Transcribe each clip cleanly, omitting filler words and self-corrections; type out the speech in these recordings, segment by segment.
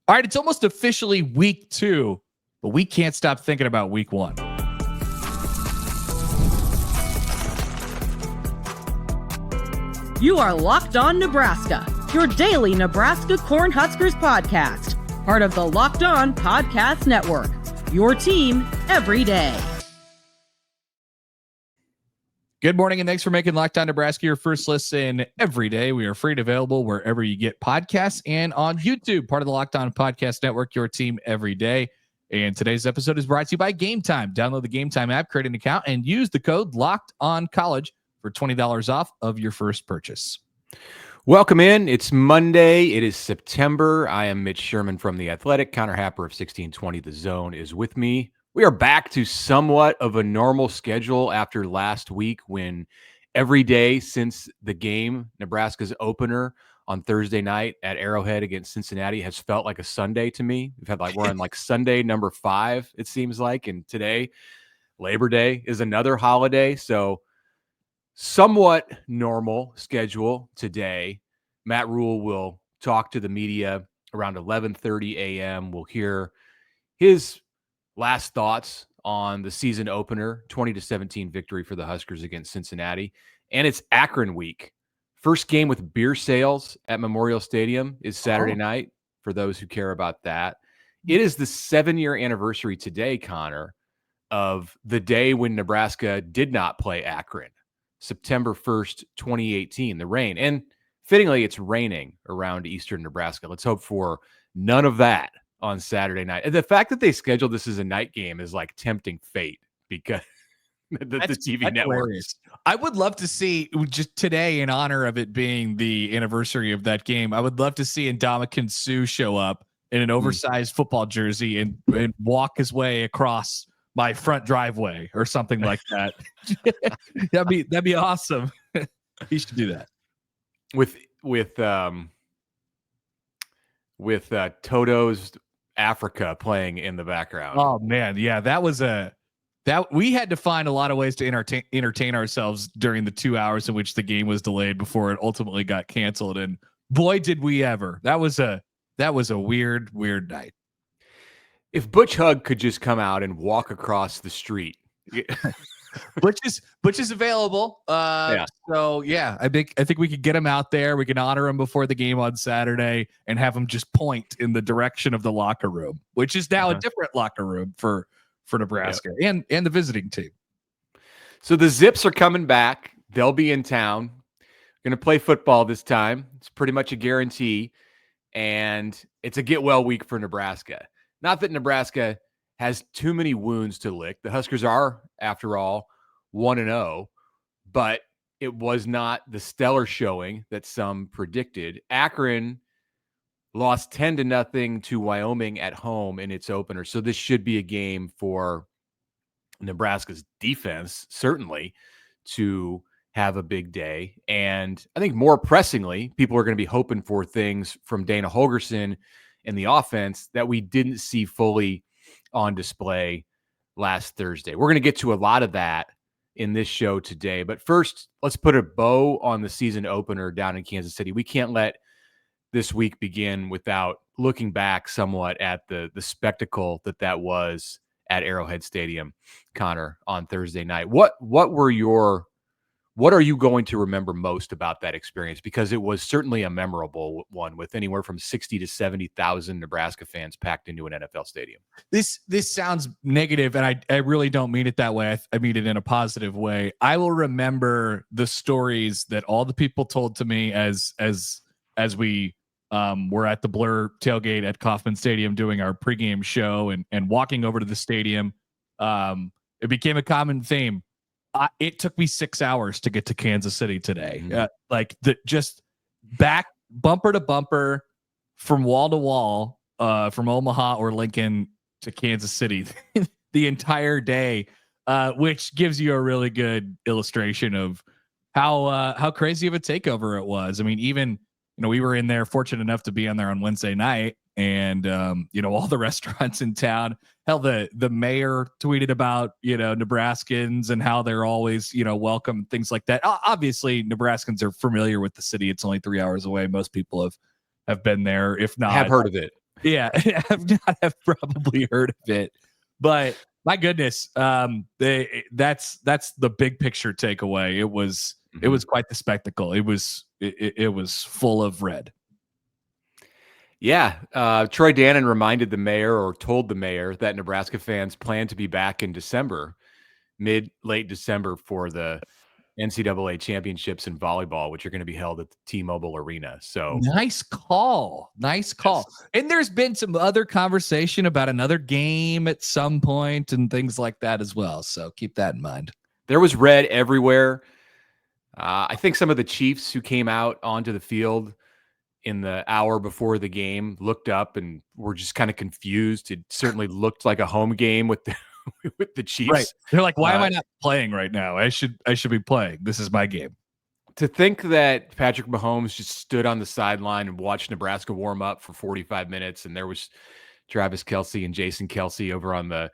All right, it's almost officially week 2, but we can't stop thinking about week 1. You are Locked On Nebraska, your daily Nebraska Cornhuskers podcast, part of the Locked On Podcast Network, your team every day. Good morning, and thanks for making Locked On Nebraska your first listen every day. We are free and available wherever you get podcasts and on YouTube, part of the Locked On Podcast Network, your team every day. And today's episode is brought to you by Game Time. Download the Game Time app, create an account, and use the code LOCKEDONCollege for $20 off of your first purchase. Welcome in. It's Monday. It is September. I am Mitch Sherman from The Athletic. Connor Happer of 1620 The Zone is with me. We are back to somewhat of a normal schedule after last week when every day since the game, Nebraska's opener on Thursday night at Arrowhead against Cincinnati, has felt like a Sunday to me. We're on Sunday number 5, it seems like. And today, Labor Day, is another holiday. So somewhat normal schedule today. Matt Rhule will talk to the media around 11:30 a.m. We'll hear his last thoughts on the season opener, 20-17 victory for the Huskers against Cincinnati. And it's Akron week. First game with beer sales at Memorial Stadium is Saturday night, for those who care about that. It is the 7-year anniversary today, Connor, of the day when Nebraska did not play Akron, September 1st, 2018, the rain. And fittingly, it's raining around eastern Nebraska. Let's hope for none of that on Saturday night. And the fact that they scheduled this as a night game is like tempting fate because the TV networks. I would love to see just today, in honor of it being the anniversary of that game, I would love to see Ndamukong Suh show up in an oversized football jersey and walk his way across my front driveway or something like that. that'd be awesome. He should do that with Toto's Africa playing in the background. Oh man, yeah, that we had to find a lot of ways to entertain ourselves during the 2 hours in which the game was delayed before it ultimately got canceled. And boy, did we ever! That was a weird night. If Butch Hug could just come out and walk across the street. Butch is available. So yeah, I think we could get him out there. We can honor him before the game on Saturday and have him just point in the direction of the locker room, which is now a different locker room for Nebraska and the visiting team. So the Zips are coming back. They'll be in town. Going to play football this time. It's pretty much a guarantee. And it's a get well week for Nebraska. Not that Nebraska has too many wounds to lick. The Huskers are, after all, 1-0, but it was not the stellar showing that some predicted. Akron lost 10-0 to Wyoming at home in its opener, so this should be a game for Nebraska's defense, certainly, to have a big day. And I think more pressingly, people are going to be hoping for things from Dana Holgorsen and the offense that we didn't see fully on display last Thursday. We're going to get to a lot of that in this show today. But first, let's put a bow on the season opener down in Kansas City. We can't let this week begin without looking back somewhat at the spectacle that was at Arrowhead Stadium, Connor, on Thursday night. What are you going to remember most about that experience? Because it was certainly a memorable one with anywhere from 60 to 70,000 Nebraska fans packed into an NFL stadium. This sounds negative, and I really don't mean it that way. I mean it in a positive way. I will remember the stories that all the people told to me as we were at the Blur tailgate at Kauffman Stadium doing our pregame show and walking over to the stadium. It became a common theme. It took me 6 hours to get to Kansas City today. Just back bumper to bumper from wall to wall, from Omaha or Lincoln to Kansas City the entire day, which gives you a really good illustration of how crazy of a takeover it was. I mean, even, we were in there, fortunate enough to be on there on Wednesday night, and all the restaurants in town. Hell, the mayor tweeted about Nebraskans and how they're always welcome, things like that. Obviously, Nebraskans are familiar with the city. It's only 3 hours away. Most people have been there, if not have heard of it. Yeah, I've probably heard of it, but my goodness, that's the big picture takeaway. It was quite the spectacle. It was full of red. Yeah, Troy Dannon reminded the mayor, or told the mayor, that Nebraska fans plan to be back in December, late December, for the NCAA championships in volleyball, which are going to be held at the T-Mobile Arena. So Nice call. yes. And there's been some other conversation about another game at some point and things like that as well. So keep that in mind. There was red everywhere. I think some of the Chiefs who came out onto the field in the hour before the game looked up and were just kind of confused. It certainly looked like a home game with the with the Chiefs. Right. They're like, why am I not playing right now? I should be playing. This is my game. To think that Patrick Mahomes just stood on the sideline and watched Nebraska warm up for 45 minutes, and there was Travis Kelce and Jason Kelce over on the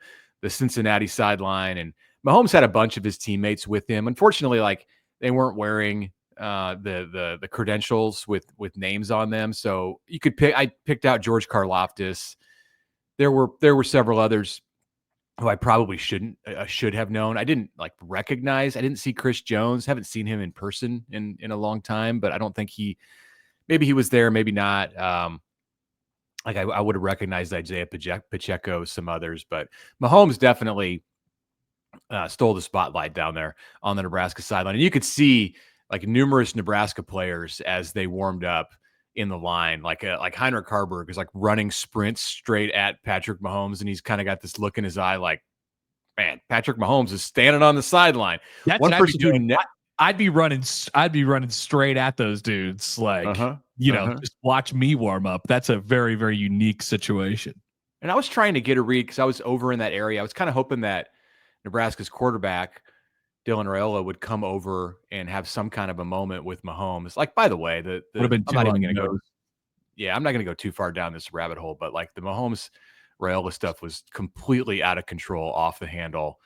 Cincinnati sideline, and Mahomes had a bunch of his teammates with him. Unfortunately, like, they weren't wearing the credentials with names on them, so you could pick. I picked out George Karlaftis. There were several others who I probably should have known. I didn't recognize. I didn't see Chris Jones. Haven't seen him in person in a long time, but I don't think maybe he was there, maybe not. I would have recognized Isaiah Pacheco, some others, but Mahomes definitely stole the spotlight down there on the Nebraska sideline. And you could see like numerous Nebraska players as they warmed up in the line, like Heinrich Harburg is like running sprints straight at Patrick Mahomes, and he's kind of got this look in his eye, like, man, Patrick Mahomes is standing on the sideline. That's one person who I'd be running straight at those dudes, like, just watch me warm up. That's a very, very unique situation. And I was trying to get a read because I was over in that area. I was kind of hoping that Nebraska's quarterback, Dylan Raiola, would come over and have some kind of a moment with Mahomes. Like, by the way, I'm not even going to go. Yeah, I'm not going to go too far down this rabbit hole, but like the Mahomes Raiola stuff was completely out of control, off the handle,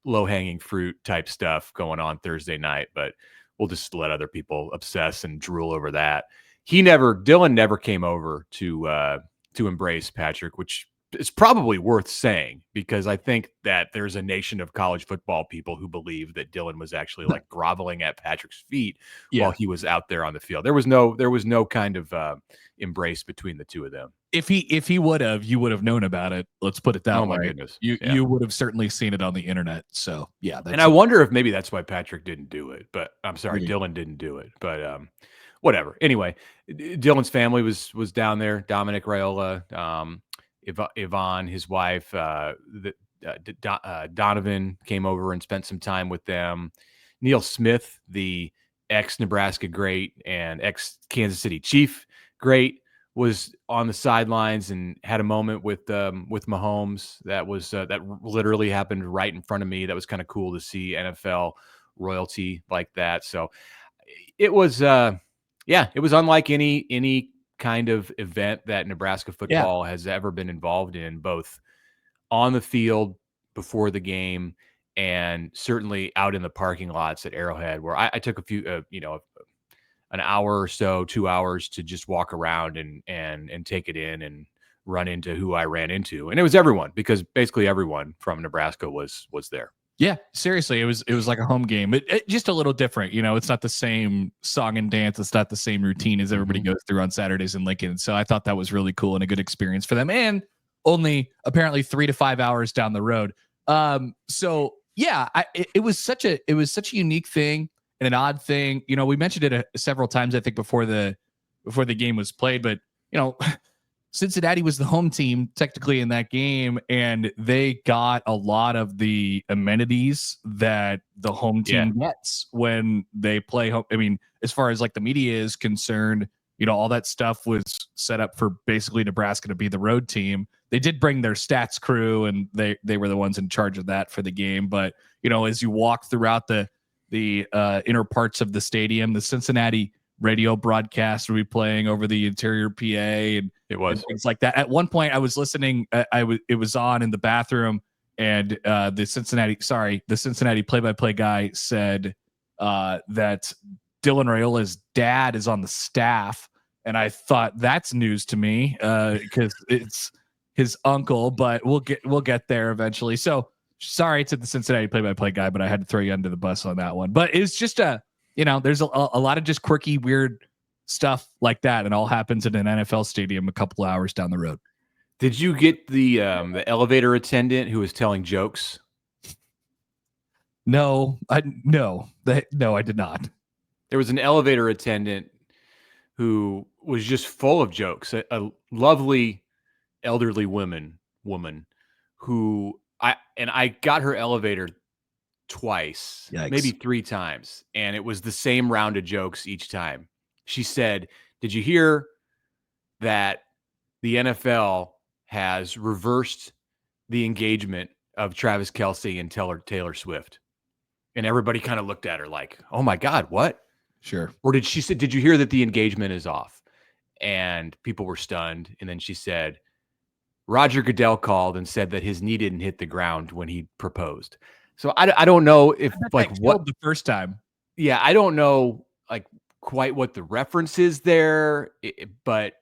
low hanging fruit type stuff going on Thursday night. But we'll just let other people obsess and drool over that. Dylan never came over to embrace Patrick, which is probably worth saying, because I think that there's a nation of college football people who believe that Dylan was actually like groveling at Patrick's feet while he was out there on the field. There was no kind of embrace between the two of them. If he would have, you would have known about it. Let's put it that way. Oh my goodness. You would have certainly seen it on the internet. So yeah. And I wonder if maybe that's why Patrick didn't do it, but I'm sorry, Dylan didn't do it, but whatever. Anyway, Dylan's family was down there. Dominic Raiola, Yvonne, his wife, Donovan came over and spent some time with them. Neil Smith, the ex-Nebraska great and ex-Kansas City Chief great, was on the sidelines and had a moment with Mahomes. That was that literally happened right in front of me. That was kind of cool to see NFL royalty like that. So it was it was unlike any kind of event that Nebraska football has ever been involved in, both on the field before the game and certainly out in the parking lots at Arrowhead, where I took a few, an hour or so, 2 hours to just walk around and take it in and run into who I ran into. And it was everyone, because basically everyone from Nebraska was there. Yeah, seriously, it was like a home game. It just a little different, It's not the same song and dance. It's not the same routine as everybody goes through on Saturdays in Lincoln. So I thought that was really cool and a good experience for them. And only apparently 3 to 5 hours down the road. So yeah, it was such a unique thing and an odd thing. We mentioned it several times, I think, before the game was played. But Cincinnati was the home team technically in that game, and they got a lot of the amenities that the home team gets when they play home. I mean, as far as like the media is concerned, all that stuff was set up for basically Nebraska to be the road team. They did bring their stats crew, and they were the ones in charge of that for the game. But, as you walk throughout the inner parts of the stadium, the Cincinnati radio broadcast would be playing over the interior PA, and and things like that. At one point I was listening, it was on in the bathroom, and the Cincinnati play-by-play guy said that Dylan Raiola's dad is on the staff and I thought that's news to me because it's his uncle, but we'll get there eventually. So sorry to the Cincinnati play-by-play guy, but I had to throw you under the bus on that one. But it's just there's a lot of just quirky, weird stuff like that, and all happens in an NFL stadium a couple hours down the road. Did you get the elevator attendant who was telling jokes? No, I did not. There was an elevator attendant who was just full of jokes. A lovely elderly woman who I got her elevator twice, Yikes. maybe 3 times, and it was the same round of jokes each time. She said, "Did you hear that the NFL has reversed the engagement of Travis Kelce and Taylor Swift?" And everybody kind of looked at her like, "Oh my God, what?" Sure. Or she said, "Did you hear that the engagement is off?" And people were stunned. And then she said, Roger Goodell called and said that his knee didn't hit the ground when he proposed. So I don't know if what the first time. Yeah, I don't know quite what the reference is there, but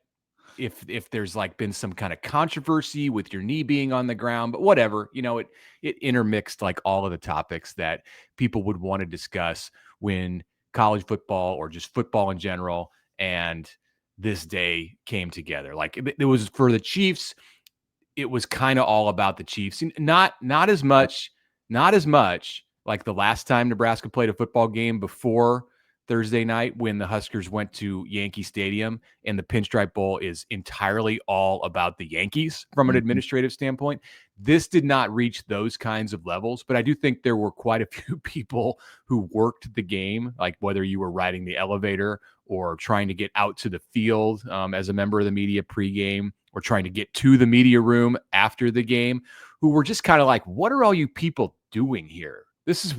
if there's been some kind of controversy with your knee being on the ground, but whatever, it intermixed all of the topics that people would want to discuss when college football or just football in general and this day came together. It was for the Chiefs. It was kind of all about the Chiefs. Not as much like the last time Nebraska played a football game before Thursday night when the Huskers went to Yankee Stadium, and the Pinstripe Bowl is entirely all about the Yankees from an administrative standpoint. This did not reach those kinds of levels, but I do think there were quite a few people who worked the game, whether you were riding the elevator or trying to get out to the field as a member of the media pregame, or trying to get to the media room after the game, who were just kind of like, what are all you people doing here? This is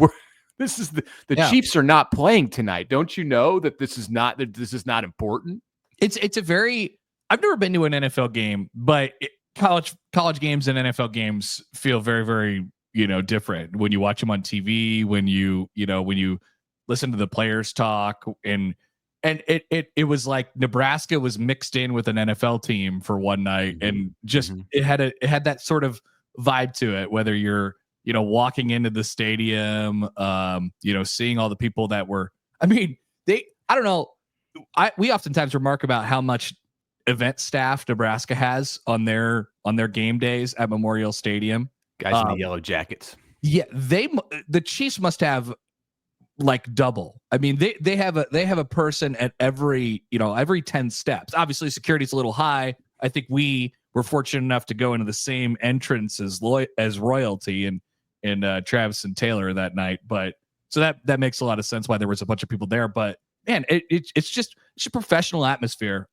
the Chiefs are not playing tonight. Don't you know that this is not important? It's a very, I've never been to an NFL game, but college games and NFL games feel very, very, different when you watch them on TV, when you listen to the players talk, and it was like Nebraska was mixed in with an NFL team for one night, and just it had that sort of vibe to it, whether you're walking into the stadium, seeing all the people that were, I don't know. We oftentimes remark about how much event staff Nebraska has on their game days at Memorial Stadium. Guys in the yellow jackets. Yeah. The Chiefs must have double. They have a person at every 10 steps. Obviously security's a little high. I think we were fortunate enough to go into the same entrance as royalty and Travis and Taylor that night. But so that makes a lot of sense why there was a bunch of people there. But man, it's just a professional atmosphere.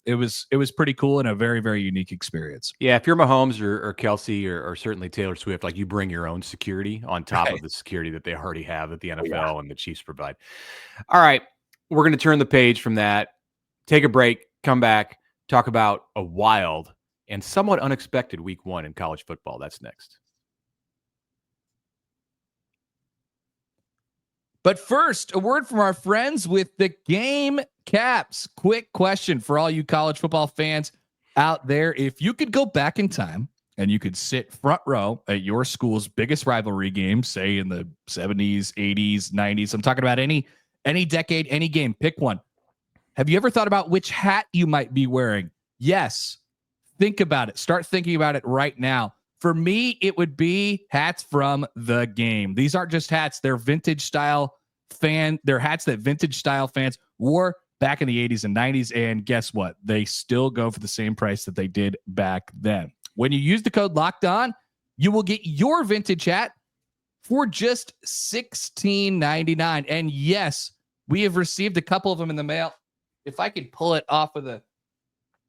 It was pretty cool and a very, very unique experience. Yeah, if you're Mahomes or Kelce or certainly Taylor Swift, you bring your own security on top of the security that they already have that the NFL and the Chiefs provide. All right, we're going to turn the page from that, take a break, come back, talk about a wild and somewhat unexpected week 1 in college football. That's next. But first, a word from our friends with the Game Caps. Quick question for all you college football fans out there. If you could go back in time and you could sit front row at your school's biggest rivalry game, say in the 70s, 80s, 90s, I'm talking about any decade, any game, pick one. Have you ever thought about which hat you might be wearing? Yes. Think about it. Start thinking about it right now. For me, it would be hats from the game. These aren't just hats. They're vintage style they're hats that vintage style fans wore back in the 80s and 90s. And guess what? They still go for the same price that they did back then. When you use the code Locked On, you will get your vintage hat for just $16.99. And yes, we have received a couple of them in the mail. If I could pull it off of how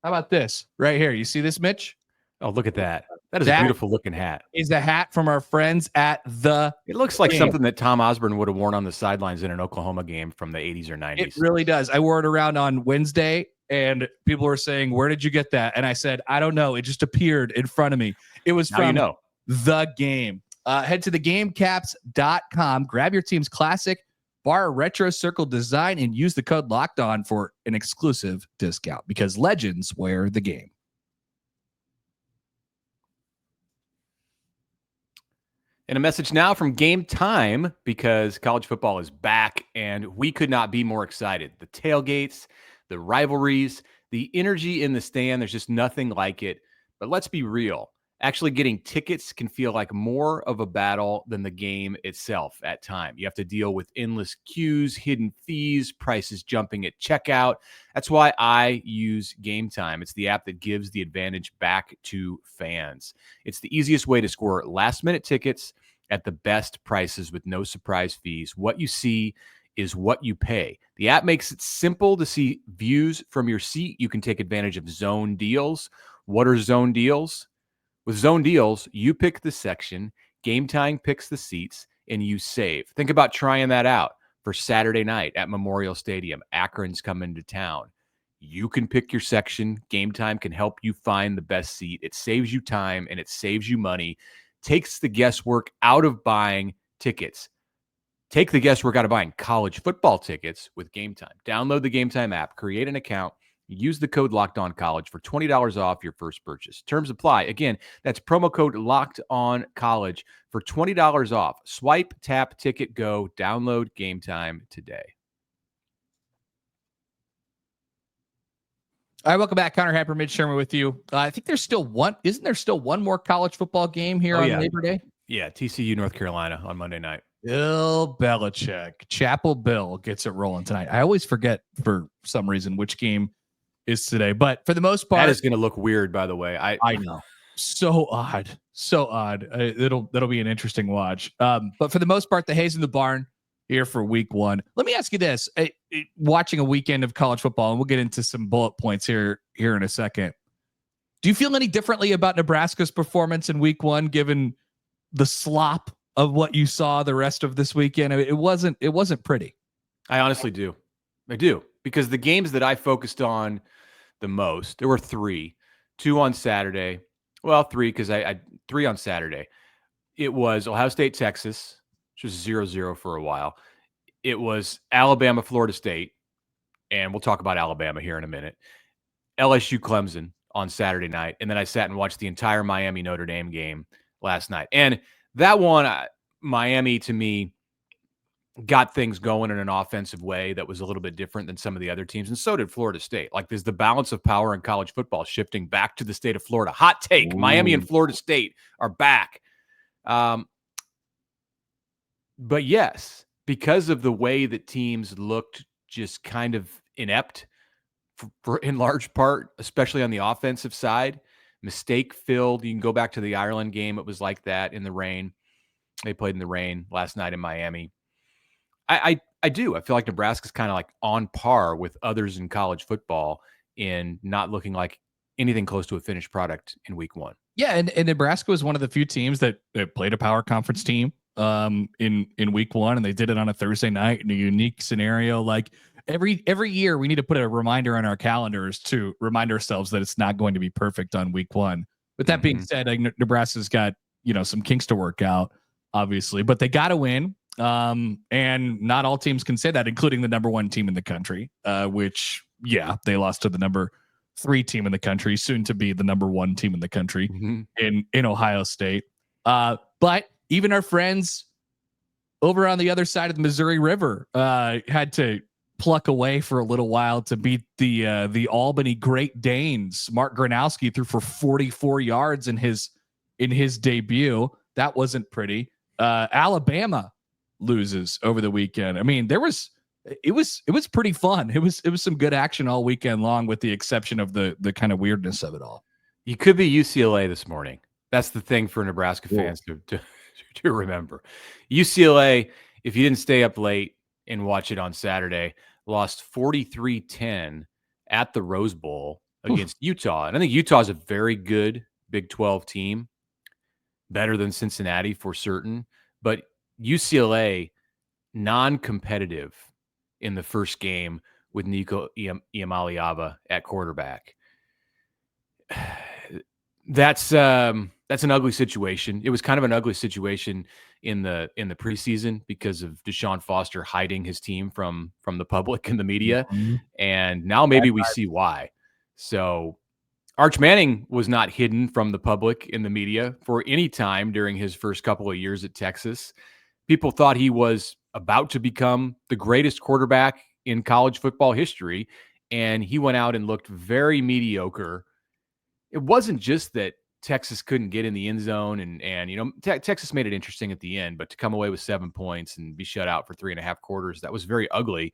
about this right here? You see this, Mitch? Oh, look at that. That is a beautiful looking hat. Is a hat from our friends at the It looks like something that Tom Osborne would have worn on the sidelines in an Oklahoma game from the 80s or 90s. It really does. I wore it around on Wednesday, and people were saying, where did you get that? And I said, I don't know. It just appeared in front of me. It was from the game. Head to thegamecaps.com. Grab your team's classic bar retro circle design, and use the code Locked On for an exclusive discount, because legends wear the game. And a message now from Game Time, because college football is back and we could not be more excited. The tailgates, the rivalries, the energy in the stand, there's just nothing like it. But let's be real. Actually getting tickets can feel like more of a battle than the game itself at times. You have to deal with endless queues, hidden fees, prices jumping at checkout. That's why I use Game Time. It's the app that gives the advantage back to fans. It's the easiest way to score last-minute tickets at the best prices with no surprise fees. What you see is what you pay. The app makes it simple to see views from your seat. You can take advantage of zone deals. What are zone deals? With zone deals, you pick the section, Game Time picks the seats, and you save. Think about trying that out for Saturday night at Memorial Stadium. Akron's coming to town. You can pick your section. Game Time can help you find the best seat. It saves you time and it saves you money. Takes the guesswork out of buying tickets. Take the guesswork out of buying college football tickets with Game Time. Download the Game Time app, create an account, use the code LOCKEDONCollege for $20 off your first purchase. Terms apply. Again, that's promo code LOCKEDONCollege for $20 off. Swipe, tap, ticket, go. Download Game Time today. All right, welcome back. Connor Happer, Mitch Sherman with you. I think there's still one. Isn't there still one more college football game here on Labor Day? Yeah, TCU, North Carolina on Monday night. Bill Belichick, Chapel Bill gets it rolling tonight. I always forget for some reason which game is today, but for the most part, that is going to look weird, by the way. I know. So odd. That'll be an interesting watch. But for the most part, the Hayes in the barn here for week one. Let me ask you this. Watching a weekend of college football, and we'll get into some bullet points here in a second. Do you feel any differently about Nebraska's performance in week one, given the slop of what you saw the rest of this weekend? It wasn't pretty. I honestly do. I do. Because the games that I focused on the most, there were two on Saturday. Well, three, because I 3 on Saturday. It was Ohio State, Texas, which was 0-0 for a while. It was Alabama, Florida State, and we'll talk about Alabama here in a minute. LSU, Clemson on Saturday night, and then I sat and watched the entire Miami Notre Dame game last night. And that one, Miami, to me, got things going in an offensive way that was a little bit different than some of the other teams, and so did Florida State. Like, there's the balance of power in college football shifting back to the state of Florida. Hot take: Ooh. Miami and Florida State are back. But yes, because of the way that teams looked just kind of inept for in large part, especially on the offensive side, mistake-filled. You can go back to the Ireland game. It was like that in the rain. They played in the rain last night in Miami. I do. I feel like Nebraska's kind of like on par with others in college football in not looking like anything close to a finished product in week one. Yeah, and Nebraska was one of the few teams that played a power conference team in week one, and they did it on a Thursday night in a unique scenario. Like every year, we need to put a reminder on our calendars to remind ourselves that it's not going to be perfect on week one. With that being said, like, Nebraska's got some kinks to work out, obviously, but they got to win. And not all teams can say that, including the number one team in the country, which, they lost to the number 3 team in the country, soon to be the number 1 team in the country in Ohio State. But even our friends over on the other side of the Missouri River had to pluck away for a little while to beat the Albany Great Danes. Mark Gronowski threw for 44 yards in his debut. That wasn't pretty. Alabama loses over the weekend. I mean, it was pretty fun. It was some good action all weekend long, with the exception of the kind of weirdness of it all. You could be UCLA this morning. That's the thing for Nebraska fans to remember. UCLA, if you didn't stay up late and watch it on Saturday, lost 43-10 at the Rose Bowl against Utah. And I think Utah is a very good Big 12 team, better than Cincinnati for certain. But UCLA, non-competitive in the first game with Nico Iamaleava at quarterback. That's that's an ugly situation. It was kind of an ugly situation in the preseason because of Deshaun Foster hiding his team from the public and the media. Mhm. And now maybe we see why. So Arch Manning was not hidden from the public in the media for any time during his first couple of years at Texas. People thought he was about to become the greatest quarterback in college football history, and he went out and looked very mediocre. It wasn't just that Texas couldn't get in the end zone, and Texas made it interesting at the end, but to come away with 7 points and be shut out for 3.5 quarters, that was very ugly.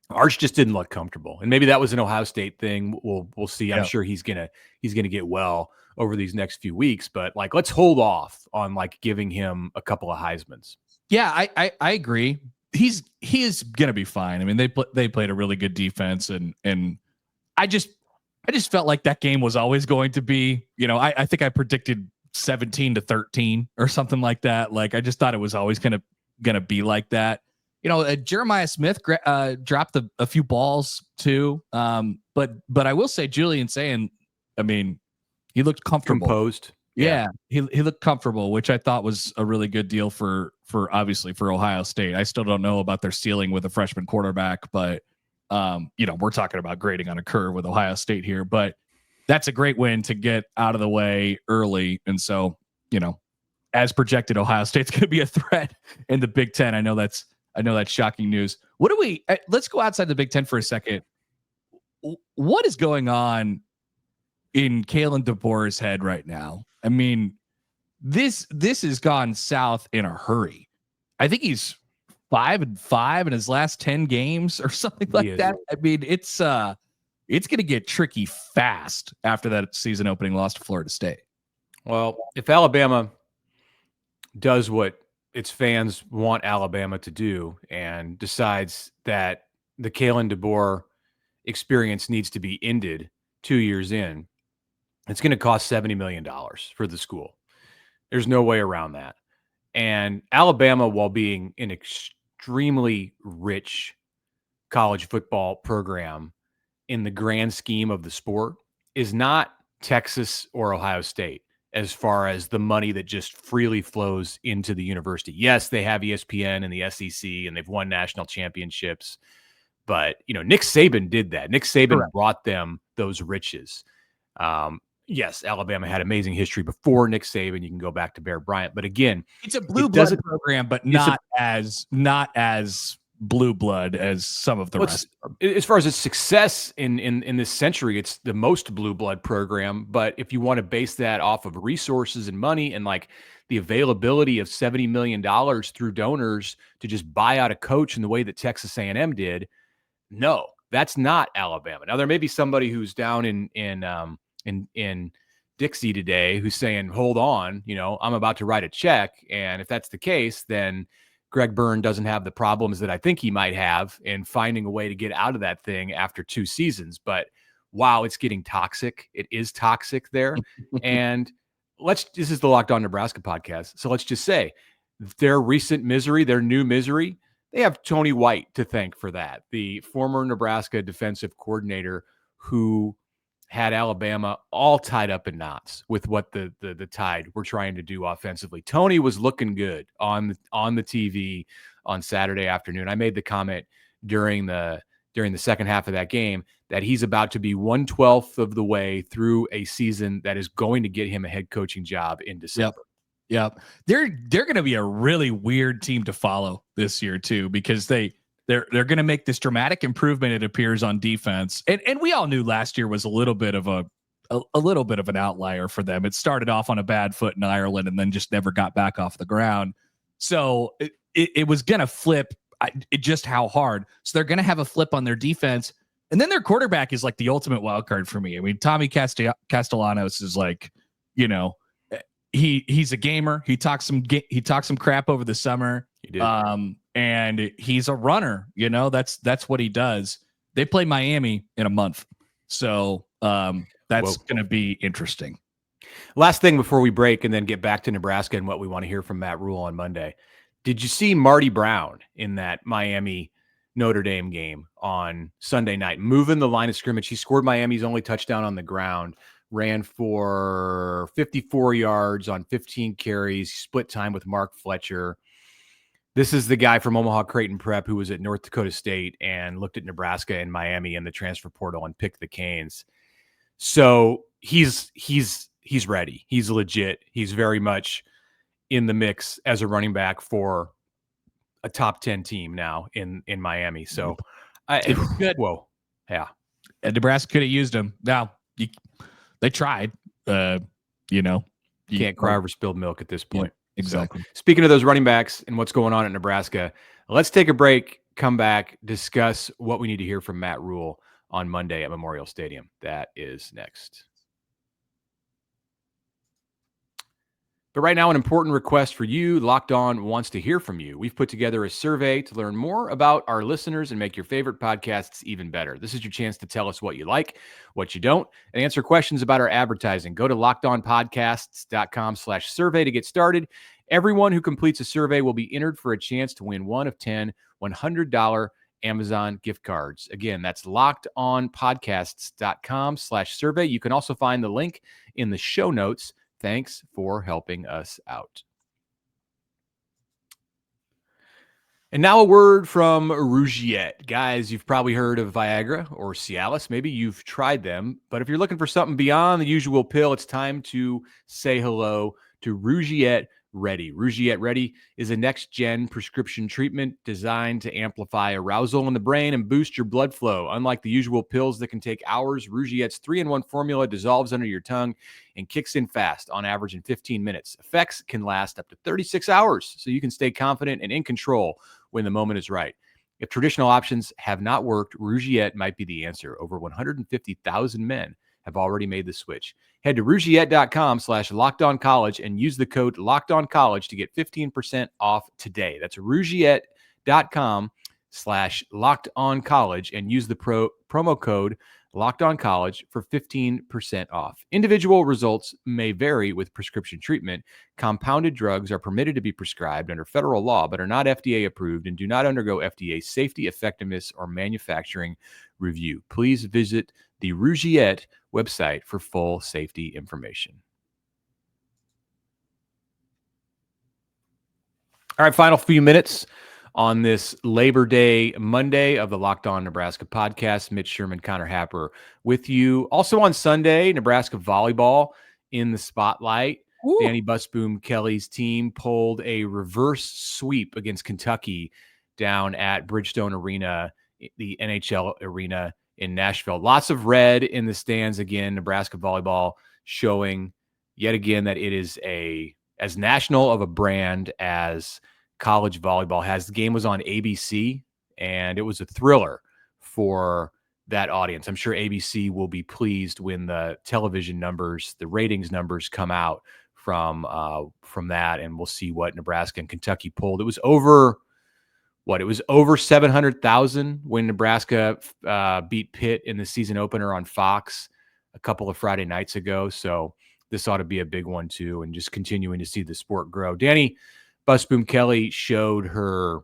Arch just didn't look comfortable, and maybe that was an Ohio State thing. We'll see. I'm sure he's gonna get well over these next few weeks, but like, let's hold off on like giving him a couple of Heismans. Yeah, I agree. He is gonna be fine. I mean, they played a really good defense, and I just felt like that game was always going to be, I think I predicted 17-13 or something like that. Like, I just thought it was always gonna be like that. Jeremiah Smith dropped a few balls too. But I will say Julian saying, I mean, he looked comfortable. Composed. Yeah. He looked comfortable, which I thought was a really good deal for obviously for Ohio State. I still don't know about their ceiling with a freshman quarterback, but we're talking about grading on a curve with Ohio State here, but that's a great win to get out of the way early. And so, as projected, Ohio State's going to be a threat in the Big Ten. I know that's shocking news. Let's go outside the Big Ten for a second. What is going on in Kalen DeBoer's head right now? I mean, this has gone south in a hurry. I think he's 5-5 in his last 10 games or something like that. I mean, it's going to get tricky fast after that season opening loss to Florida State. Well, if Alabama does what its fans want Alabama to do and decides that the Kalen DeBoer experience needs to be ended 2 years in, it's going to cost $70 million for the school. There's no way around that. And Alabama, while being an extremely rich college football program in the grand scheme of the sport, is not Texas or Ohio State as far as the money that just freely flows into the university. Yes, they have ESPN and the SEC, and they've won national championships. But, Nick Saban did that. Nick Saban brought them those riches. Yes, Alabama had amazing history before Nick Saban. You can go back to Bear Bryant. But again, it's a blue blood program, but not as blue blood as some of the rest. As far as its success in this century, it's the most blue blood program. But if you want to base that off of resources and money and like the availability of $70 million through donors to just buy out a coach in the way that Texas A&M did, no, that's not Alabama. Now there may be somebody who's down in Dixie today who's saying, hold on, I'm about to write a check. And if that's the case, then Greg Byrne doesn't have the problems that I think he might have in finding a way to get out of that thing after 2 seasons. But wow, it's getting toxic. It is toxic there. And this is the Locked On Nebraska podcast. So let's just say their recent misery, their new misery, they have Tony White to thank for that. The former Nebraska defensive coordinator who had Alabama all tied up in knots with what the Tide were trying to do offensively. Tony was looking good on the TV on Saturday afternoon. I made the comment during the second half of that game that he's about to be 1/12 of the way through a season that is going to get him a head coaching job in December. Yep. They're going to be a really weird team to follow this year too, because they're going to make this dramatic improvement, it appears, on defense. And we all knew last year was a little bit of an outlier for them. It started off on a bad foot in Ireland and then just never got back off the ground. So it was going to flip just how hard. So they're going to have a flip on their defense. And then their quarterback is like the ultimate wild card for me. I mean, Tommy Castellanos is like, he's a gamer. He talks some crap over the summer. He did. And he's a runner, that's what he does. They play Miami in a month. So that's going to be interesting. Last thing before we break and then get back to Nebraska and what we want to hear from Matt Rhule on Monday. Did you see Marty Brown in that Miami Notre Dame game on Sunday night, moving the line of scrimmage? He scored Miami's only touchdown on the ground, ran for 54 yards on 15 carries, split time with Mark Fletcher. This is the guy from Omaha Creighton Prep who was at North Dakota State and looked at Nebraska and Miami in the transfer portal and picked the Canes. So he's ready. He's legit. He's very much in the mix as a running back for a top 10 team now in Miami. So good. Whoa. Yeah. And Nebraska could have used him. Now they tried, you Can't cry over spilled milk at this point. Yeah, exactly. So, speaking of those running backs and what's going on at Nebraska, let's take a break, come back, discuss what we need to hear from Matt Rhule on Monday at Memorial Stadium. That is next. But right now, an important request for you. Locked On wants to hear from you. We've put together a survey to learn more about our listeners and make your favorite podcasts even better. This is your chance to tell us what you like, what you don't, and answer questions about our advertising. Go to lockedonpodcasts.com/survey to get started. Everyone who completes a survey will be entered for a chance to win one of 10 $100 Amazon gift cards. Again, that's lockedonpodcasts.com/survey. You can also find the link in the show notes. Thanks for helping us out. And now a word from Rougiette. Guys, you've probably heard of Viagra or Cialis. Maybe you've tried them. But if you're looking for something beyond the usual pill, it's time to say hello to Rougiette Ready. Rougiette Ready is a next-gen prescription treatment designed to amplify arousal in the brain and boost your blood flow. Unlike the usual pills that can take hours, Rougiette's 3-in-1 formula dissolves under your tongue and kicks in fast, on average in 15 minutes. Effects can last up to 36 hours, so you can stay confident and in control when the moment is right. If traditional options have not worked, Rougiette might be the answer. Over 150,000 men have already made the switch. Head to rougiette.com/lockedoncollege and use the code lockedoncollege to get 15% off today. That's rougiette.com/lockedoncollege and use the promo code lockedoncollege for 15% off. Individual results may vary with prescription treatment. Compounded drugs are permitted to be prescribed under federal law, but are not FDA approved and do not undergo FDA safety, effectiveness, or manufacturing review. Please visit the Rougiette website for full safety information. All right, final few minutes on this Labor Day Monday of the Locked On Nebraska podcast. Mitch Sherman, Connor Happer with you. Also on Sunday, Nebraska volleyball in the spotlight. Ooh. Danny Busboom Kelly's team pulled a reverse sweep against Kentucky down at Bridgestone Arena, the NHL arena in Nashville. Lots of red in the stands again. Nebraska volleyball showing yet again that it is as national of a brand as college volleyball has. The game was on ABC, and it was a thriller for that audience. I'm sure ABC will be pleased when the television numbers, the ratings numbers come out from that, and we'll see what Nebraska and Kentucky pulled. It was over 700,000 when Nebraska beat Pitt in the season opener on Fox a couple of Friday nights ago. So this ought to be a big one too, and just continuing to see the sport grow. Danny Busboom Kelly showed her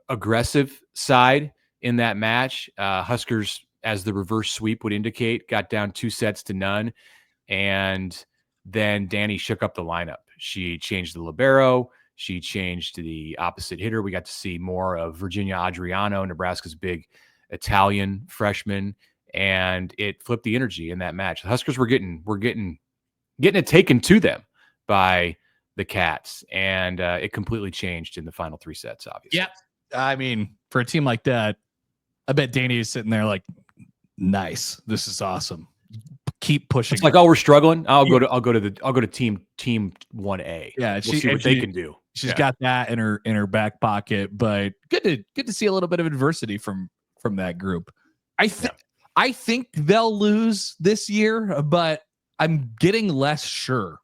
aggressive side in that match. Huskers, as the reverse sweep would indicate, got down 2-0, and then Danny shook up the lineup. She changed the libero. She changed to the opposite hitter. We got to see more of Virginia Adriano, Nebraska's big Italian freshman, and it flipped the energy in that match. The Huskers were getting it taken to them by the Cats, and it completely changed in the final 3 sets, obviously. Yeah. I mean, for a team like that, I bet Danny is sitting there like, nice. This is awesome. Keep pushing. It's like, oh, we're struggling. I'll go to team 1A. Yeah, we'll see what they can do. She's got that in her back pocket, but good to see a little bit of adversity from that group. I think they'll lose this year, but I'm getting less sure.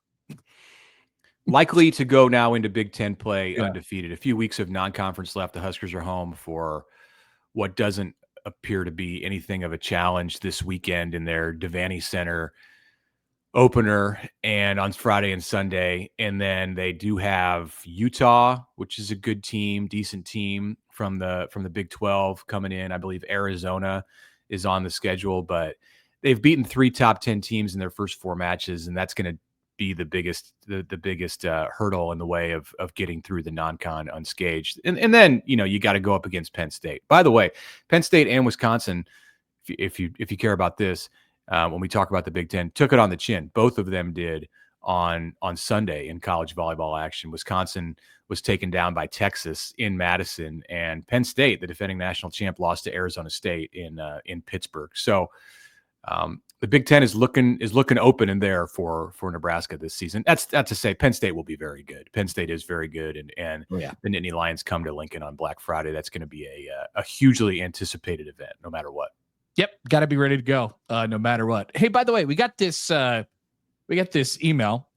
Likely to go now into Big Ten play undefeated. A few weeks of non-conference left. The Huskers are home for what doesn't appear to be anything of a challenge this weekend in their Devaney Center opener, and on Friday and Sunday. And then they do have Utah, which is a good team, decent team from the Big 12 coming in. I believe Arizona is on the schedule, but they've beaten 3 top 10 teams in their first 4 matches, and that's going to be the biggest hurdle in the way of getting through the non-con unscathed. And then, you got to go up against Penn State. By the way, Penn State and Wisconsin, if you care about this, when we talk about the Big Ten, took it on the chin. Both of them did on Sunday in college volleyball action. Wisconsin was taken down by Texas in Madison, and Penn State, the defending national champ, lost to Arizona State in Pittsburgh. So the Big Ten is looking open in there for Nebraska this season. That's to say Penn State will be very good. Penn State is very good, and the Nittany Lions come to Lincoln on Black Friday. That's going to be a hugely anticipated event, no matter what. Yep, got to be ready to go, no matter what. Hey, by the way, we got this email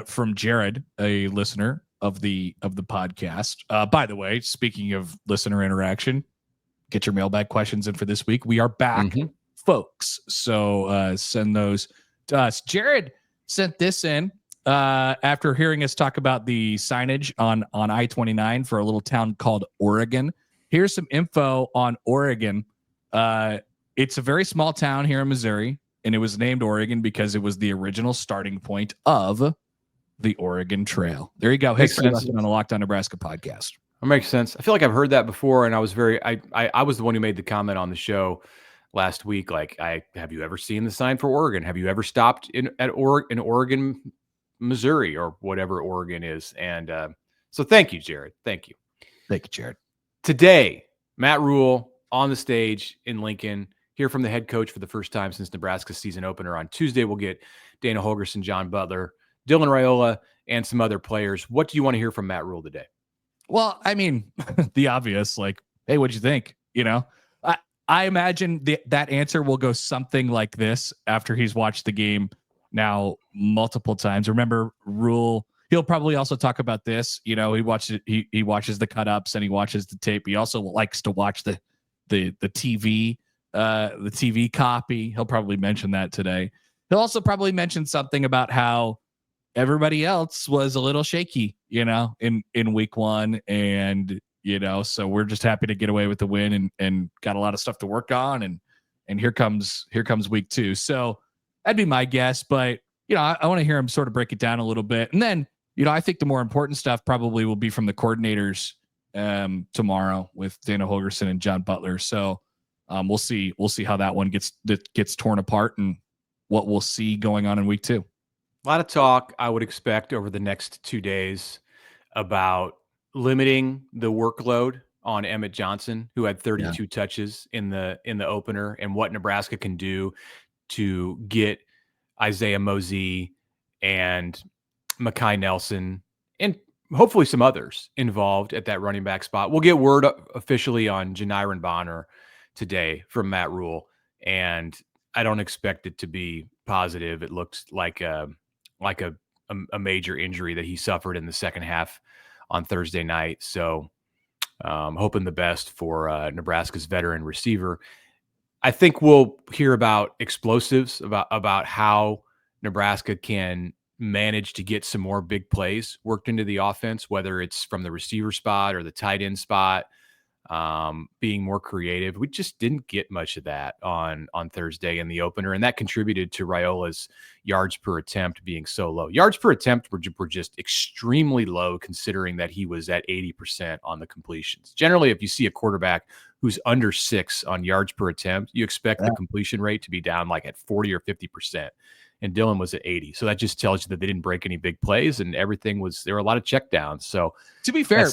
from Jared, a listener of the podcast. By the way, speaking of listener interaction, get your mailbag questions in for this week. We are back, folks. So send those to us. Jared sent this in after hearing us talk about the signage on I-29 for a little town called Oregon. Here's some info on Oregon. It's a very small town here in Missouri, and it was named Oregon because it was the original starting point of the Oregon Trail. There you go. History lesson on the Locked On Nebraska podcast. That makes sense. I feel like I've heard that before, and I was I was the one who made the comment on the show last week. Like, have you ever seen the sign for Oregon? Have you ever stopped in Oregon, Missouri, or whatever Oregon is? And so thank you, Jared. Thank you, Jared. Today, Matt Rhule on the stage in Lincoln. Hear from the head coach for the first time since Nebraska's season opener. On Tuesday, we'll get Dana Holgorsen, John Butler, Dylan Raiola, and some other players. What do you want to hear from Matt Rhule today? Well, I mean, the obvious, like, hey, what'd you think? I imagine that answer will go something like this after he's watched the game now multiple times. Remember, Rhule, he'll probably also talk about this. He watches the cut ups and he watches the tape. He also likes to watch the TV. The TV copy. He'll probably mention that today. He'll also probably mention something about how everybody else was a little shaky, in week 1. And, so we're just happy to get away with the win and got a lot of stuff to work on. And here comes week 2. So that'd be my guess. But, I want to hear him sort of break it down a little bit. And then, I think the more important stuff probably will be from the coordinators tomorrow with Dana Holgorsen and John Butler. So, we'll see how that one gets torn apart and what we'll see going on in week 2. A lot of talk I would expect over the next 2 days about limiting the workload on Emmett Johnson, who had 32 touches in the opener, and what Nebraska can do to get Isaiah Mosey and Mekhi Nelson and hopefully some others involved at that running back spot. We'll get word officially on Janiron Bonner today from Matt Rhule, and I don't expect it to be positive. It looks like a major injury that he suffered in the second half on Thursday night. So hoping the best for Nebraska's veteran receiver. I think we'll hear about explosives, about how Nebraska can manage to get some more big plays worked into the offense, whether it's from the receiver spot or the tight end spot. Being more creative. We just didn't get much of that on Thursday in the opener, and that contributed to Raiola's yards per attempt being so low. Yards per attempt were just extremely low, considering that he was at 80% on the completions. Generally, if you see a quarterback who's under 6 on yards per attempt, you expect the completion rate to be down like at 40 or 50%. And Dylan was at 80. So that just tells you that they didn't break any big plays, and everything there were a lot of checkdowns. So to be fair,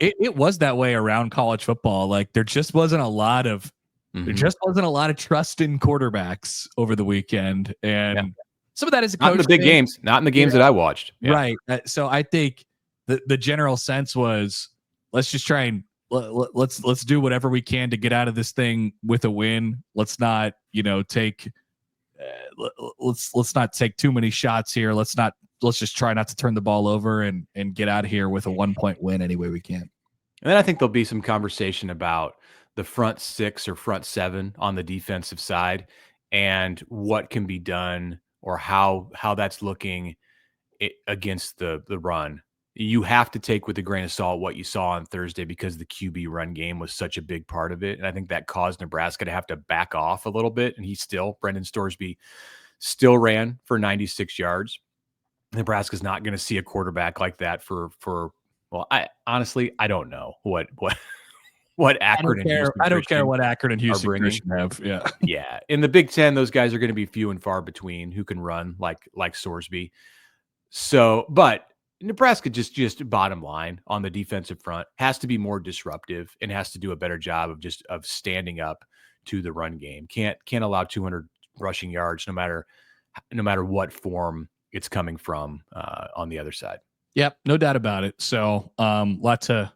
it was that way around college football. Like there just wasn't a lot of trust in quarterbacks over the weekend. And some of that is not in the big games, not in the games that I watched. Yeah. Right. So I think the general sense was, let's just try and let's do whatever we can to get out of this thing with a win. Let's not, let's not take too many shots here. Let's just try not to turn the ball over and get out of here with a 1-point win any way we can. And then I think there'll be some conversation about the front 6 or front 7 on the defensive side and what can be done or how that's looking against the run. you have to take with a grain of salt what you saw on Thursday because the QB run game was such a big part of it. And I think that caused Nebraska to have to back off a little bit. And Brendan Storesby still ran for 96 yards. Nebraska's not going to see a quarterback like that well, I don't know what Akron and Houston I don't care what Akron and Houston Christian have. Yeah. Yeah. In the Big Ten, those guys are going to be few and far between who can run like Storesby. So, but Nebraska just bottom line on the defensive front has to be more disruptive and has to do a better job of standing up to the run game. Can't allow 200 rushing yards no matter what form it's coming from on the other side. Yep, no doubt about it. So, lot to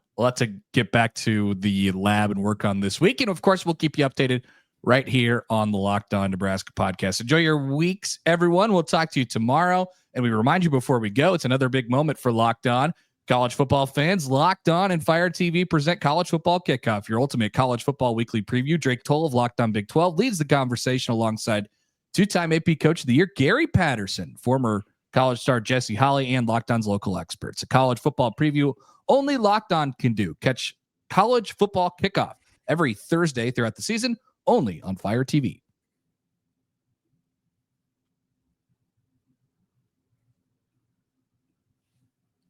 get back to the lab and work on this week, and of course, we'll keep you updated right here on the Locked On Nebraska podcast. Enjoy your weeks, everyone. We'll talk to you tomorrow. And we remind you before we go, it's another big moment for Locked On college football fans. Locked On and Fire TV present College Football Kickoff, your ultimate college football weekly preview. Drake Toll of Locked On Big 12 leads the conversation alongside two-time AP Coach of the Year, Gary Patterson, former college star Jesse Holley, and Locked On's local experts. A college football preview only Locked On can do. Catch College Football Kickoff every Thursday throughout the season, only on Fire TV.